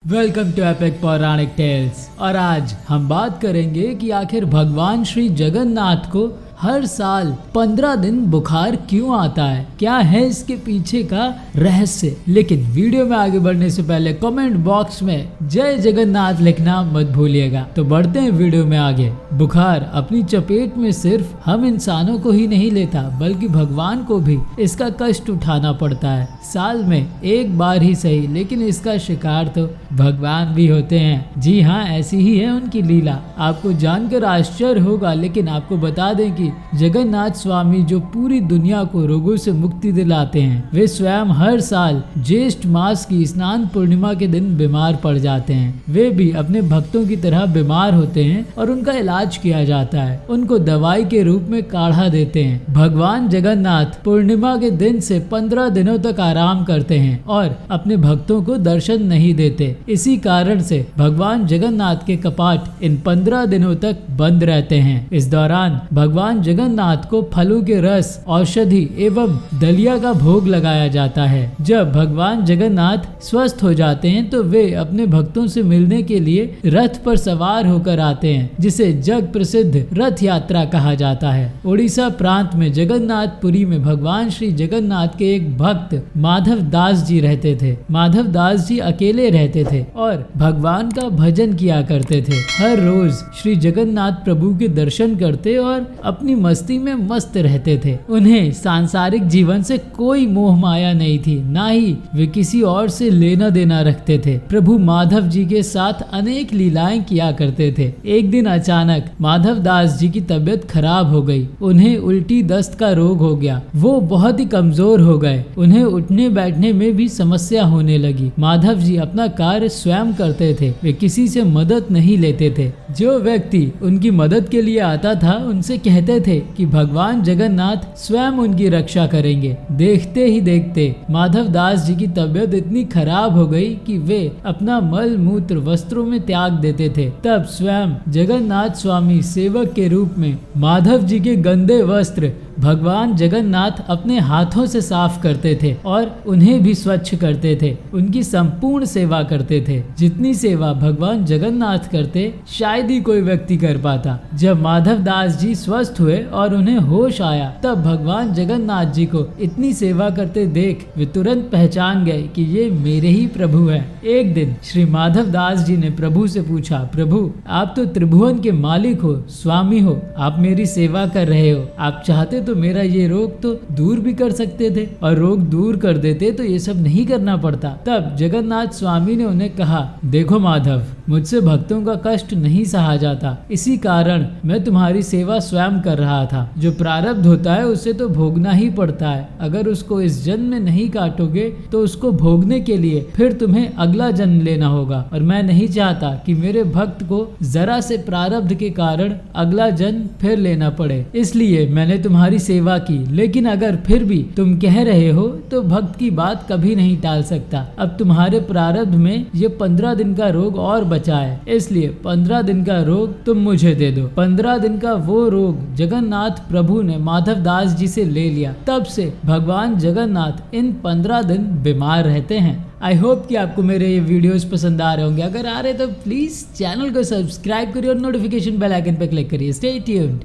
Welcome to epic पौराणिक tales. और आज हम बात करेंगे कि आखिर भगवान श्री जगन्नाथ को हर साल 15 दिन बुखार क्यों आता है, क्या है इसके पीछे का रहस्य। लेकिन वीडियो में आगे बढ़ने से पहले कमेंट बॉक्स में जय जगन्नाथ लिखना मत भूलिएगा। तो बढ़ते हैं वीडियो में आगे। बुखार अपनी चपेट में सिर्फ हम इंसानों को ही नहीं लेता बल्कि भगवान को भी इसका कष्ट उठाना पड़ता है। साल में एक बार ही सही, लेकिन इसका शिकार तो भगवान भी होते हैं। जी हाँ, ऐसी ही है उनकी लीला। आपको जानकर आश्चर्य होगा, लेकिन आपको बता दें कि जगन्नाथ स्वामी जो पूरी दुनिया को रोगों से मुक्ति दिलाते हैं, वे स्वयं हर साल ज्येष्ठ मास की स्नान पूर्णिमा के दिन बीमार पड़ जाते हैं। वे भी अपने भक्तों की तरह बीमार होते हैं और उनका इलाज किया जाता है। उनको दवाई के रूप में काढ़ा देते हैं। भगवान जगन्नाथ पूर्णिमा के दिन से 15 दिनों तक आराम करते हैं और अपने भक्तों को दर्शन नहीं देते। इसी कारण से भगवान जगन्नाथ के कपाट इन 15 दिनों तक बंद रहते हैं। इस दौरान भगवान जगन्नाथ को फलों के रस, औषधि एवं दलिया का भोग लगाया जाता है। जब भगवान जगन्नाथ स्वस्थ हो जाते हैं तो वे अपने भक्तों से मिलने के लिए रथ पर सवार होकर आते हैं, जिसे जग प्रसिद्ध रथ यात्रा कहा जाता है। उड़ीसा प्रांत में जगन्नाथपुरी में भगवान श्री जगन्नाथ के एक भक्त माधव दास जी रहते थे। माधव दास जी अकेले रहते थे और भगवान का भजन किया करते थे। हर रोज श्री जगन्नाथ प्रभु के दर्शन करते और अपनी मस्ती में मस्त रहते थे। उन्हें सांसारिक जीवन से कोई मोह माया नहीं थी, ना ही वे किसी और से लेना देना रखते थे। प्रभु माधव जी के साथ अनेक लीलाएं किया करते थे। एक दिन अचानक माधव दास जी की तबीयत खराब हो गई। उन्हें उल्टी दस्त का रोग हो गया। वो बहुत ही कमजोर हो गए। उन्हें उठने बैठने में भी समस्या होने लगी। माधव जी अपना कार्य स्वयं करते थे, वे किसी से मदद नहीं लेते थे। जो व्यक्ति उनकी मदद के लिए आता था उनसे कहते थे कि भगवान जगन्नाथ स्वयं उनकी रक्षा करेंगे। देखते ही देखते माधव दास जी की तबीयत इतनी खराब हो गई कि वे अपना मल मूत्र वस्त्रों में त्याग देते थे। तब स्वयं जगन्नाथ स्वामी सेवक के रूप में माधव जी के गंदे वस्त्र भगवान जगन्नाथ अपने हाथों से साफ करते थे और उन्हें भी स्वच्छ करते थे। उनकी संपूर्ण सेवा करते थे। जितनी सेवा भगवान जगन्नाथ करते शायद ही कोई व्यक्ति कर पाता। जब माधव दास जी स्वस्थ हुए और उन्हें होश आया, तब भगवान जगन्नाथ जी को इतनी सेवा करते देख वे तुरंत पहचान गए कि ये मेरे ही प्रभु हैं। एक दिन श्री माधव दास जी ने प्रभु से पूछा, प्रभु आप तो त्रिभुवन के मालिक हो, स्वामी हो, आप मेरी सेवा कर रहे हो। आप चाहते तो मेरा ये रोग तो दूर भी कर सकते थे, और रोग दूर कर देते तो ये सब नहीं करना पड़ता। तब जगन्नाथ स्वामी ने उन्हें कहा, देखो माधव, मुझसे भक्तों का कष्ट नहीं सहा जाता, इसी कारण मैं तुम्हारी सेवा स्वयं कर रहा था। जो प्रारब्ध होता है उसे तो भोगना ही पड़ता है। अगर उसको इस जन्म में नहीं काटोगे तो उसको भोगने के लिए फिर तुम्हें अगला जन्म लेना होगा, और मैं नहीं चाहता कि मेरे भक्त को जरा से प्रारब्ध के कारण अगला जन्म फिर लेना पड़े। इसलिए मैंने तुम्हारी सेवा की। लेकिन अगर फिर भी तुम कह रहे हो तो भक्त की बात कभी नहीं टाल सकता। अब तुम्हारे प्रारब्ध में ये 15 दिन का रोग और बचा है, इसलिए 15 दिन का रोग तुम मुझे दे दो। 15 दिन का वो रोग जगन्नाथ प्रभु ने माधव दास जी से ले लिया। तब से भगवान जगन्नाथ इन 15 दिन बीमार रहते हैं। आई होप कि आपको मेरे ये वीडियोस पसंद आ रहे होंगे। अगर आ रहे तो प्लीज चैनल को सब्सक्राइब करिए और नोटिफिकेशन बेल आइकन पर क्लिक करिए। Stay tuned.